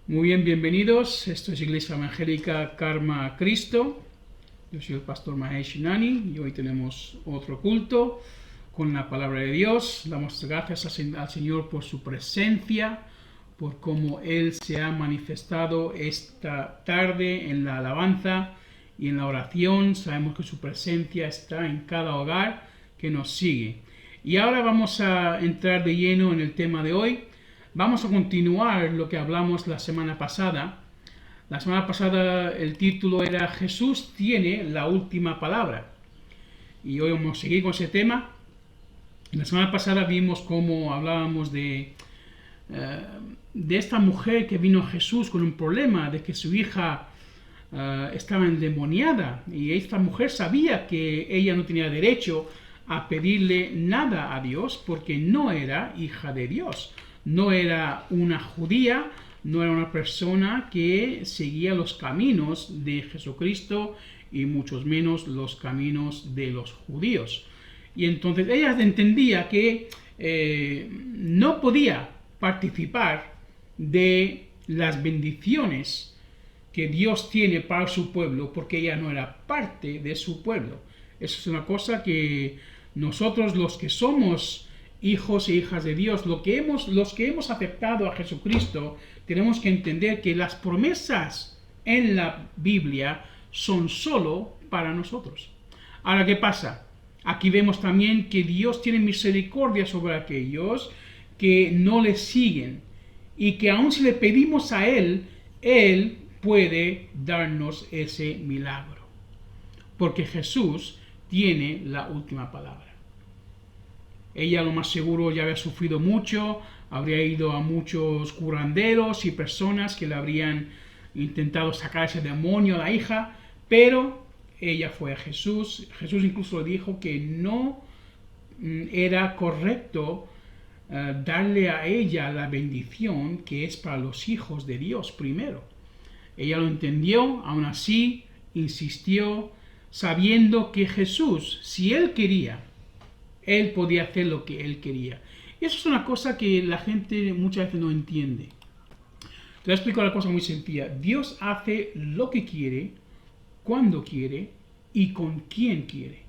Muy bien, bienvenidos. Esto es Iglesia Evangélica Karma Cristo. Yo soy el pastor Mahesh Nani y hoy tenemos otro culto con la palabra de Dios. Damos gracias al Señor por su presencia, por cómo Él se ha manifestado esta tarde en la alabanza y en la oración. Sabemos que su presencia está en cada hogar que nos sigue. Y ahora vamos a entrar de lleno en el tema de hoy. Vamos a continuar lo que hablamos la semana pasada. La semana pasada el título era Jesús tiene la última palabra. Y hoy vamos a seguir con ese tema. La semana pasada vimos cómo hablábamos de esta mujer que vino a Jesús con un problema, de que su hija estaba endemoniada. Y esta mujer sabía que ella no tenía derecho a pedirle nada a Dios porque no era hija de Dios. No era una judía, no era una persona que seguía los caminos de Jesucristo y mucho menos los caminos de los judíos. Y entonces ella entendía que no podía participar de las bendiciones que Dios tiene para su pueblo porque ella no era parte de su pueblo. Eso es una cosa que nosotros los que somos hijos e hijas de Dios, los que hemos aceptado a Jesucristo, tenemos que entender que las promesas en la Biblia son solo para nosotros. Ahora, ¿qué pasa? Aquí vemos también que Dios tiene misericordia sobre aquellos que no le siguen y que aun si le pedimos a Él puede darnos ese milagro. Porque Jesús tiene la última palabra. Ella lo más seguro ya había sufrido mucho, habría ido a muchos curanderos y personas que le habrían intentado sacar ese demonio a la hija, pero ella fue a Jesús. Jesús incluso le dijo que no era correcto darle a ella la bendición que es para los hijos de Dios primero. Ella lo entendió, aún así insistió, sabiendo que Jesús, si él quería, él podía hacer lo que él quería. Y eso es una cosa que la gente muchas veces no entiende. Te voy a explicar una cosa muy sencilla. Dios hace lo que quiere, cuando quiere y con quien quiere.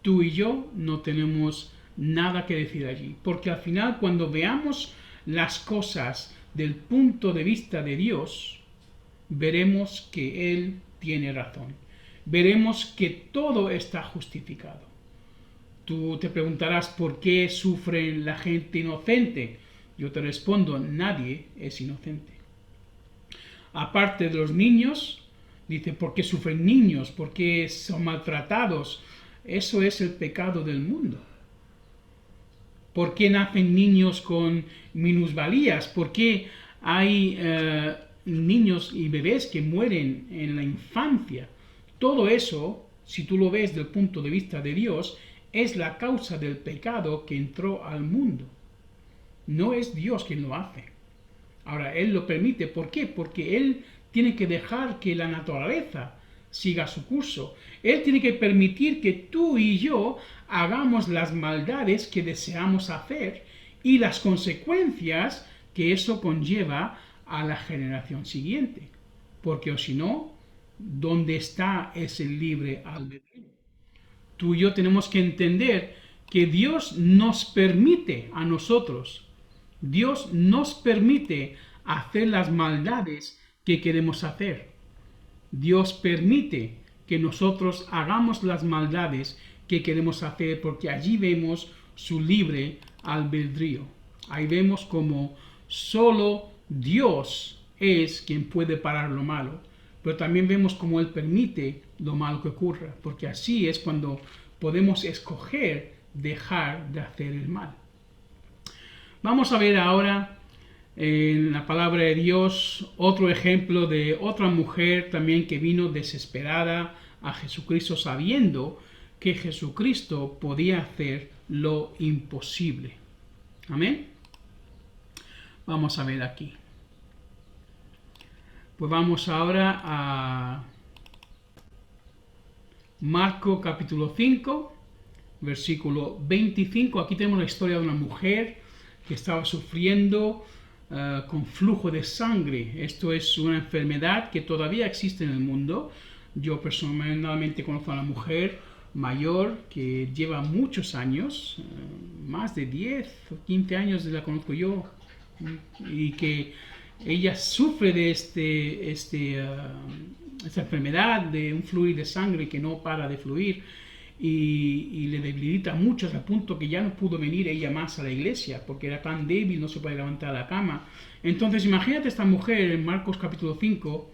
Tú y yo no tenemos nada que decir allí. Porque al final, cuando veamos las cosas del punto de vista de Dios, veremos que Él tiene razón. Veremos que todo está justificado. Tú te preguntarás por qué sufre la gente inocente. Yo te respondo, nadie es inocente. Aparte de los niños, dice, ¿por qué sufren niños? ¿Por qué son maltratados? Eso es el pecado del mundo. ¿Por qué nacen niños con minusvalías? ¿Por qué hay niños y bebés que mueren en la infancia? Todo eso, si tú lo ves desde el punto de vista de Dios, es la causa del pecado que entró al mundo. No es Dios quien lo hace. Ahora, Él lo permite. ¿Por qué? Porque Él tiene que dejar que la naturaleza siga su curso. Él tiene que permitir que tú y yo hagamos las maldades que deseamos hacer y las consecuencias que eso conlleva a la generación siguiente. Porque o si no, ¿dónde está ese libre albedrío? Tú y yo tenemos que entender que Dios nos permite a nosotros, Dios nos permite hacer las maldades que queremos hacer. Dios permite que nosotros hagamos las maldades que queremos hacer porque allí vemos su libre albedrío. Ahí vemos como solo Dios es quien puede parar lo malo. Pero también vemos cómo Él permite lo malo que ocurra, porque así es cuando podemos escoger dejar de hacer el mal. Vamos a ver ahora en la palabra de Dios otro ejemplo de otra mujer también que vino desesperada a Jesucristo sabiendo que Jesucristo podía hacer lo imposible. Amén. Vamos a ver aquí. Pues vamos ahora a Marco capítulo 5, versículo 25. Aquí tenemos la historia de una mujer que estaba sufriendo con flujo de sangre. Esto es una enfermedad que todavía existe en el mundo. Yo personalmente conozco a una mujer mayor que lleva muchos años, más de 10 o 15 años la conozco yo, y que ella sufre de esta enfermedad, de un fluir de sangre que no para de fluir y le debilita mucho hasta el punto que ya no pudo venir ella más a la iglesia porque era tan débil, no se puede levantar a la cama. Entonces imagínate esta mujer en Marcos capítulo 5,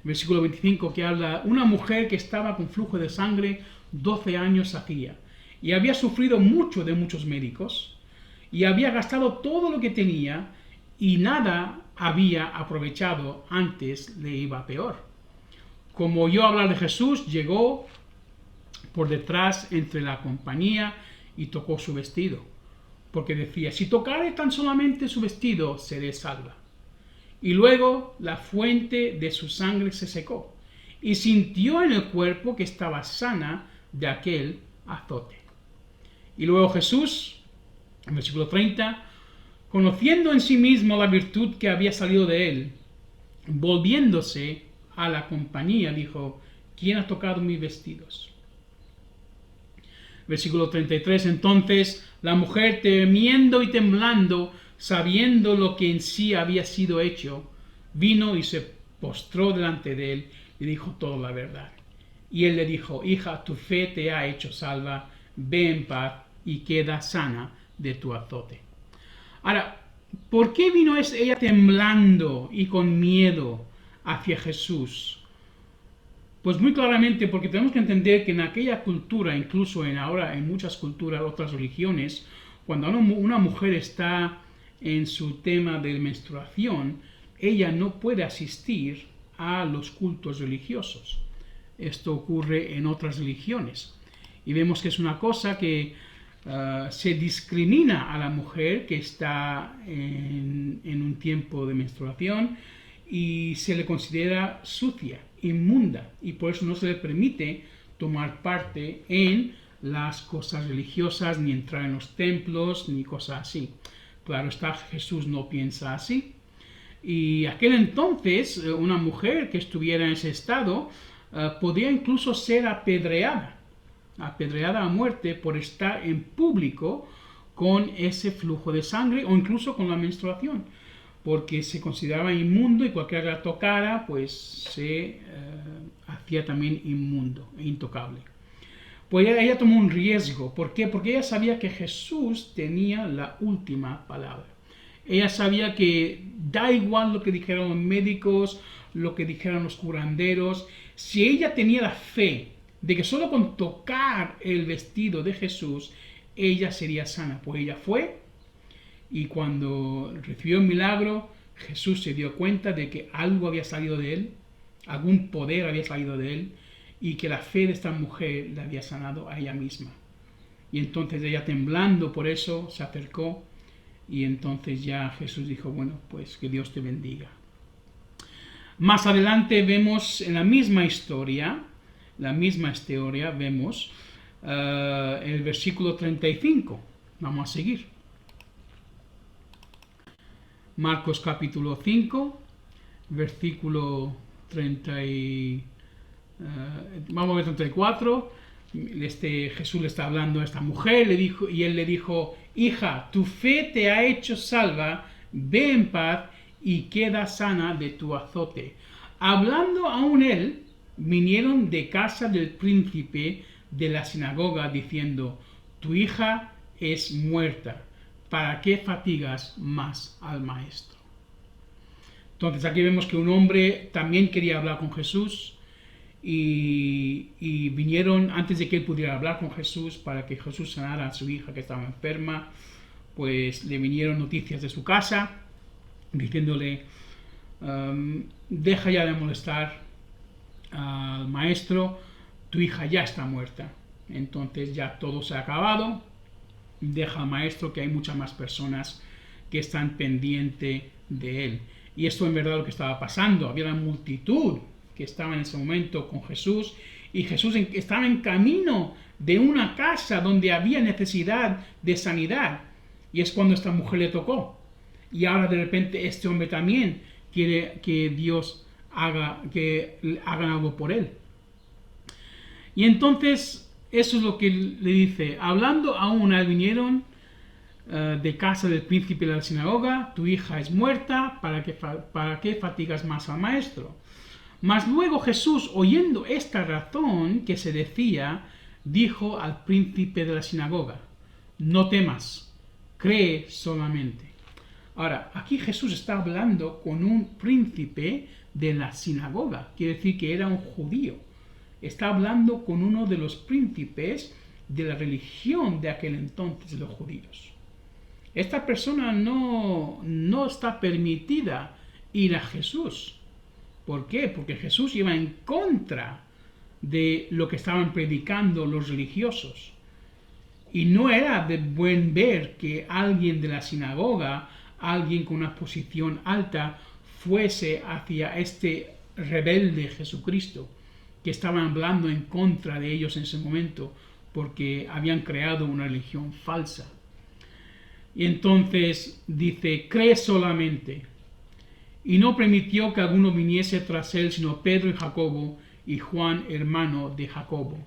versículo 25, que habla una mujer que estaba con flujo de sangre 12 años hacía y había sufrido mucho de muchos médicos y había gastado todo lo que tenía y nada había aprovechado, antes le iba peor. Como oyó hablar de Jesús, llegó por detrás entre la compañía y tocó su vestido, porque decía, si tocare tan solamente su vestido, seré salva. Y luego la fuente de su sangre se secó, y sintió en el cuerpo que estaba sana de aquel azote. Y luego Jesús, en versículo 30, conociendo en sí mismo la virtud que había salido de él, volviéndose a la compañía, dijo, ¿quién ha tocado mis vestidos? Versículo 33, entonces la mujer, temiendo y temblando, sabiendo lo que en sí había sido hecho, vino y se postró delante de él y dijo toda la verdad. Y él le dijo, hija, tu fe te ha hecho salva, ve en paz y queda sana de tu azote. Ahora, ¿por qué vino ella temblando y con miedo hacia Jesús? Pues muy claramente porque tenemos que entender que en aquella cultura, incluso ahora en muchas culturas, otras religiones, cuando una mujer está en su tema de menstruación, ella no puede asistir a los cultos religiosos. Esto ocurre en otras religiones. Y vemos que es una cosa que se discrimina a la mujer que está en un tiempo de menstruación y se le considera sucia, inmunda, y por eso no se le permite tomar parte en las cosas religiosas, ni entrar en los templos, ni cosas así. Claro está, Jesús no piensa así. Y aquel entonces, una mujer que estuviera en ese estado, podía incluso ser apedreada a muerte por estar en público con ese flujo de sangre o incluso con la menstruación, porque se consideraba inmundo y cualquiera que la tocara pues se hacía también inmundo e intocable. Pues ella tomó un riesgo. ¿Por qué? Porque ella sabía que Jesús tenía la última palabra. Ella sabía que da igual lo que dijeran los médicos, lo que dijeran los curanderos. Si ella tenía la fe de que solo con tocar el vestido de Jesús, ella sería sana. Pues ella fue, y cuando recibió el milagro, Jesús se dio cuenta de que algo había salido de él, algún poder había salido de él, y que la fe de esta mujer le había sanado a ella misma. Y entonces ella, temblando por eso, se acercó, y entonces ya Jesús dijo, bueno, pues que Dios te bendiga. Más adelante vemos en la misma historia, vemos el versículo 35. Vamos a seguir. Marcos capítulo 5, versículo 30 vamos a ver 34. Jesús le está hablando a esta mujer, y él le dijo, hija, tu fe te ha hecho salva, ve en paz y queda sana de tu azote. Hablando aún él, vinieron de casa del príncipe de la sinagoga diciendo, tu hija es muerta, ¿para qué fatigas más al maestro? Entonces aquí vemos que un hombre también quería hablar con Jesús y vinieron antes de que él pudiera hablar con Jesús para que Jesús sanara a su hija que estaba enferma. Pues le vinieron noticias de su casa diciéndole, deja ya de molestar al maestro, tu hija ya está muerta. Entonces ya todo se ha acabado, deja al maestro, que hay muchas más personas que están pendientes de él. Y esto en verdad lo que estaba pasando, había una multitud que estaba en ese momento con Jesús, y Jesús estaba en camino de una casa donde había necesidad de sanidad, y es cuando esta mujer le tocó. y ahora de repente este hombre también quiere que Dios hagan algo por él. Y entonces eso es lo que le dice: hablando aún vinieron de casa del príncipe de la sinagoga, tu hija es muerta, ¿para qué fatigas más al maestro? Mas luego Jesús, oyendo esta razón que se decía, dijo al príncipe de la sinagoga: no temas, cree solamente. Ahora, aquí Jesús está hablando con un príncipe de la sinagoga, quiere decir que era un judío. Está hablando con uno de los príncipes de la religión de aquel entonces de los judíos. Esta persona no está permitida ir a Jesús. ¿Por qué? Porque Jesús iba en contra de lo que estaban predicando los religiosos. Y no era de buen ver que alguien de la sinagoga, alguien con una posición alta, fuese hacia este rebelde Jesucristo, que estaban hablando en contra de ellos en ese momento, porque habían creado una religión falsa. Y entonces dice: cree solamente. Y no permitió que alguno viniese tras él, sino Pedro y Jacobo, y Juan, hermano de Jacobo.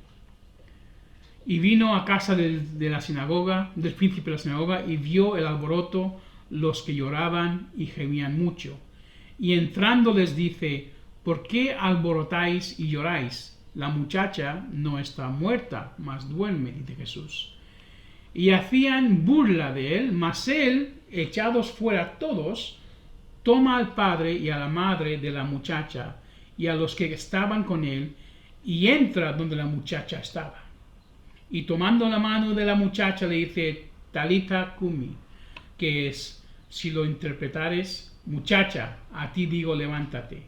Y vino a casa del príncipe de la sinagoga, y vio el alboroto, los que lloraban y gemían mucho. Y entrando les dice: ¿por qué alborotáis y lloráis? La muchacha no está muerta, mas duerme, dice Jesús. Y hacían burla de él, mas él, echados fuera todos, toma al padre y a la madre de la muchacha y a los que estaban con él, y entra donde la muchacha estaba. Y tomando la mano de la muchacha le dice: Talitha cumi, que es, si lo interpretares, muchacha, a ti digo, levántate.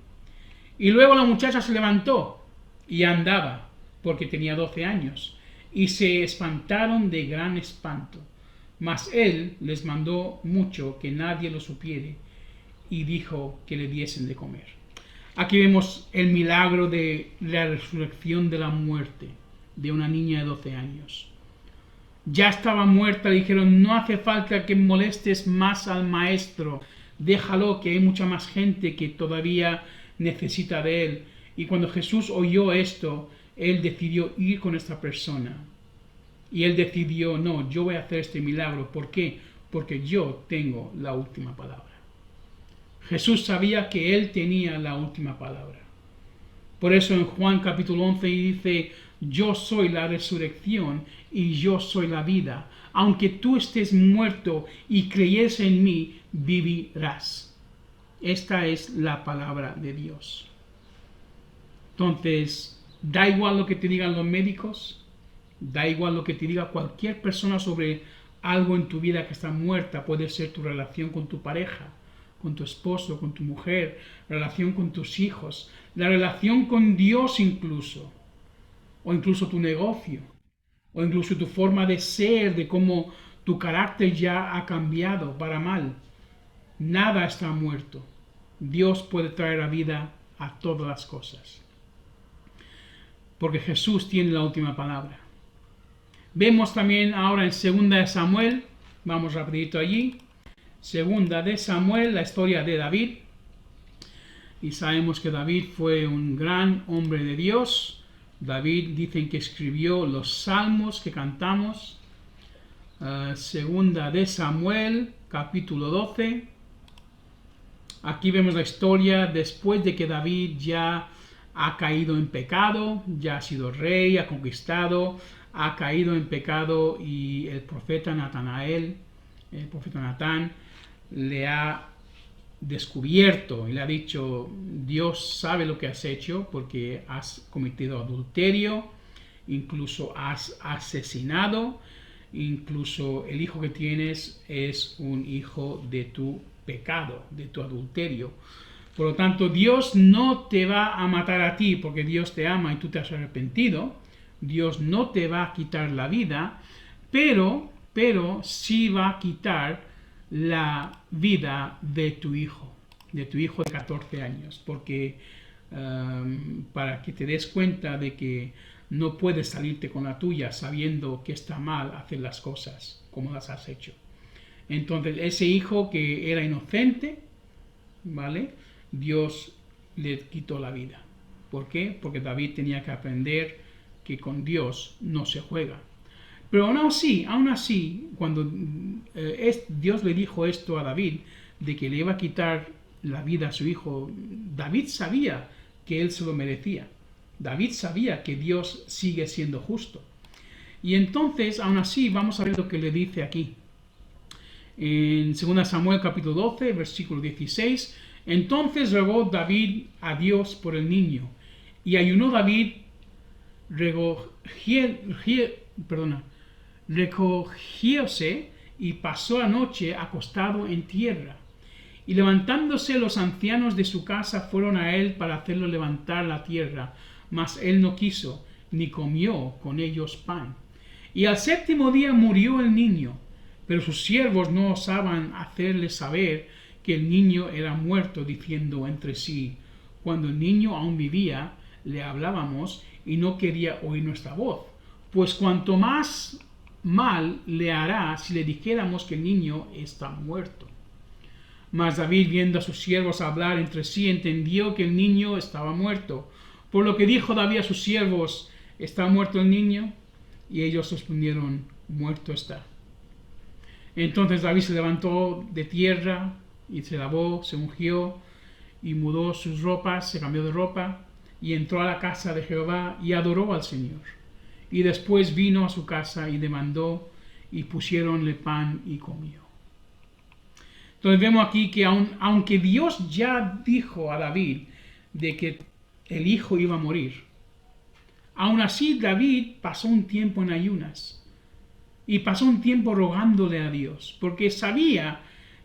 Y luego la muchacha se levantó y andaba, porque tenía 12 años, y se espantaron de gran espanto. Mas él les mandó mucho que nadie lo supiere, y dijo que le diesen de comer. Aquí vemos el milagro de la resurrección de la muerte de una niña de 12 años. Ya estaba muerta, le dijeron: no hace falta que molestes más al maestro, déjalo, que hay mucha más gente que todavía necesita de él. Y cuando Jesús oyó esto, él decidió ir con esta persona. Y él decidió: no, yo voy a hacer este milagro. ¿Por qué? Porque yo tengo la última palabra. Jesús sabía que él tenía la última palabra. Por eso en Juan capítulo 11 dice: yo soy la resurrección y yo soy la vida. Aunque tú estés muerto y creyes en mí, vivirás. Esta es la palabra de Dios. Entonces, da igual lo que te digan los médicos, da igual lo que te diga cualquier persona sobre algo en tu vida que está muerta. Puede ser tu relación con tu pareja, con tu esposo, con tu mujer, relación con tus hijos, la relación con Dios incluso, o incluso tu negocio, o incluso tu forma de ser, de cómo tu carácter ya ha cambiado para mal. Nada está muerto. Dios puede traer a vida a todas las cosas, porque Jesús tiene la última palabra. Vemos también ahora en 2 de Samuel, vamos rapidito allí, 2 de Samuel, la historia de David. Y sabemos que David fue un gran hombre de Dios. David dicen que escribió los salmos que cantamos. 2 de Samuel, capítulo 12. Aquí vemos la historia después de que David ya ha caído en pecado, ya ha sido rey, ha conquistado, ha caído en pecado, y el profeta Natanael, el profeta Natán, le ha descubierto y le ha dicho: Dios sabe lo que has hecho, porque has cometido adulterio, incluso has asesinado, incluso el hijo que tienes es un hijo de tu pecado, de tu adulterio. Por lo tanto, Dios no te va a matar a ti porque Dios te ama y tú te has arrepentido. Dios no te va a quitar la vida, pero sí va a quitar la vida de tu hijo de 14 años, porque para que te des cuenta de que no puedes salirte con la tuya sabiendo que está mal hacer las cosas como las has hecho. Entonces, ese hijo que era inocente, ¿vale? Dios le quitó la vida. ¿Por qué? Porque David tenía que aprender que con Dios no se juega. Pero aún así, cuando Dios le dijo esto a David, de que le iba a quitar la vida a su hijo, David sabía que él se lo merecía. David sabía que Dios sigue siendo justo. Y entonces, aún así, vamos a ver lo que le dice aquí. En 2 Samuel capítulo 12, versículo 16, entonces rogó David a Dios por el niño, y ayunó David, recogióse y pasó la noche acostado en tierra. Y levantándose los ancianos de su casa fueron a él para hacerlo levantar la tierra, mas él no quiso, ni comió con ellos pan. Y al séptimo día murió el niño, pero sus siervos no osaban hacerle saber que el niño era muerto, diciendo entre sí, cuando el niño aún vivía, le hablábamos y no quería oír nuestra voz, pues cuanto más mal le hará si le dijéramos que el niño está muerto. Mas David, viendo a sus siervos hablar entre sí, entendió que el niño estaba muerto. Por lo que dijo David a sus siervos, ¿está muerto el niño? Y ellos respondieron, muerto está. Entonces David se levantó de tierra y se lavó, se ungió y mudó sus ropas, se cambió de ropa y entró a la casa de Jehová y adoró al Señor. Y después vino a su casa y demandó y pusiéronle pan y comió. Entonces vemos aquí que aunque Dios ya dijo a David de que el hijo iba a morir, aún así David pasó un tiempo en ayunas y pasó un tiempo rogándole a Dios, porque sabía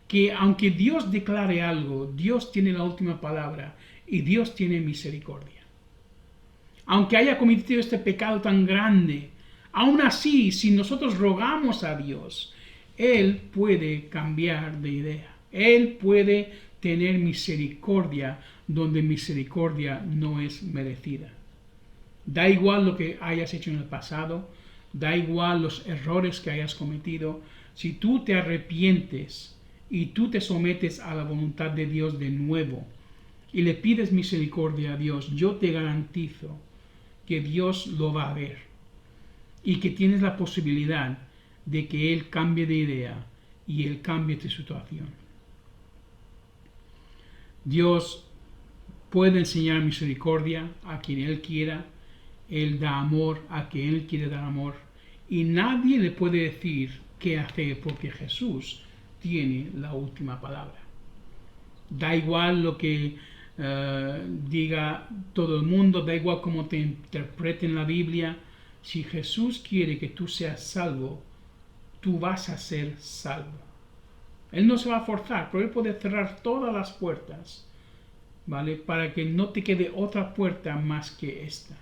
que aunque Dios declare algo, Dios tiene la última palabra y Dios tiene misericordia. Aunque haya cometido este pecado tan grande, aún así, si nosotros rogamos a Dios, Él puede cambiar de idea. Él puede tener misericordia donde misericordia no es merecida. Da igual lo que hayas hecho en el pasado, da igual los errores que hayas cometido, si tú te arrepientes y tú te sometes a la voluntad de Dios de nuevo y le pides misericordia a Dios, yo te garantizo que Dios lo va a ver y que tienes la posibilidad de que Él cambie de idea y Él cambie tu situación. Dios puede enseñar misericordia a quien Él quiera. Él da amor a quien Él quiere dar amor. Y nadie le puede decir qué hacer porque Jesús tiene la última palabra. Da igual lo que diga todo el mundo, da igual cómo te interpreten la Biblia. Si Jesús quiere que tú seas salvo, tú vas a ser salvo. Él no se va a forzar, pero Él puede cerrar todas las puertas, ¿vale? Para que no te quede otra puerta más que esta.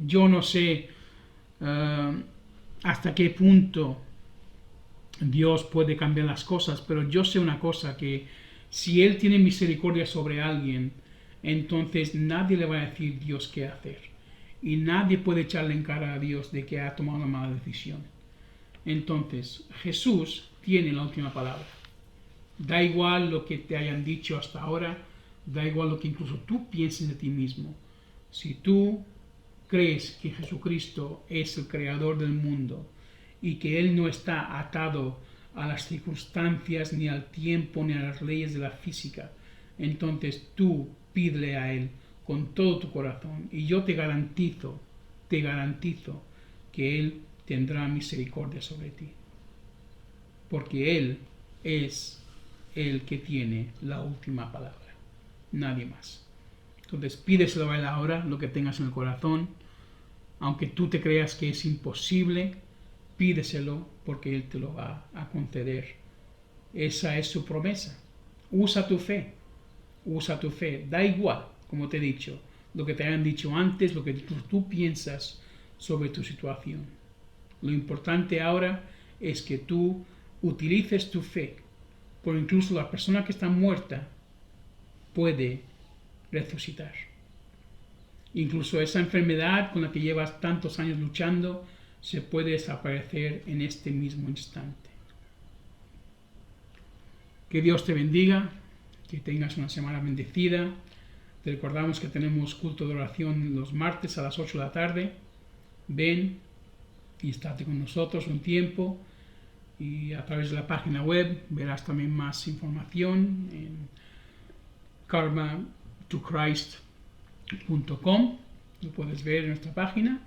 Yo no sé hasta qué punto Dios puede cambiar las cosas, pero yo sé una cosa, que si Él tiene misericordia sobre alguien, entonces nadie le va a decir Dios qué hacer. Y nadie puede echarle en cara a Dios de que ha tomado una mala decisión. Entonces, Jesús tiene la última palabra. Da igual lo que te hayan dicho hasta ahora, da igual lo que incluso tú pienses de ti mismo. Si tú crees que Jesucristo es el creador del mundo y que Él no está atado a las circunstancias, ni al tiempo, ni a las leyes de la física, entonces tú pídele a Él con todo tu corazón y yo te garantizo que Él tendrá misericordia sobre ti, porque Él es el que tiene la última palabra, nadie más. Entonces pídeselo a Él ahora, lo que tengas en el corazón, aunque tú te creas que es imposible, pídeselo porque Él te lo va a conceder. Esa es su promesa. Usa tu fe, da igual, como te he dicho, lo que te hayan dicho antes, lo que tú piensas sobre tu situación. Lo importante ahora es que tú utilices tu fe, porque incluso la persona que está muerta puede resucitar. Incluso esa enfermedad con la que llevas tantos años luchando, se puede desaparecer en este mismo instante. Que Dios te bendiga, que tengas una semana bendecida. Te recordamos que tenemos culto de oración los martes a las 8 de la tarde. Ven y estate con nosotros un tiempo, y a través de la página web verás también más información en karmatochrist.com. Lo puedes ver en nuestra página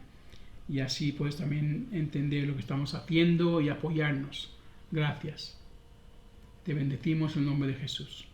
y así puedes también entender lo que estamos haciendo y apoyarnos. Gracias. Te bendecimos en el nombre de Jesús.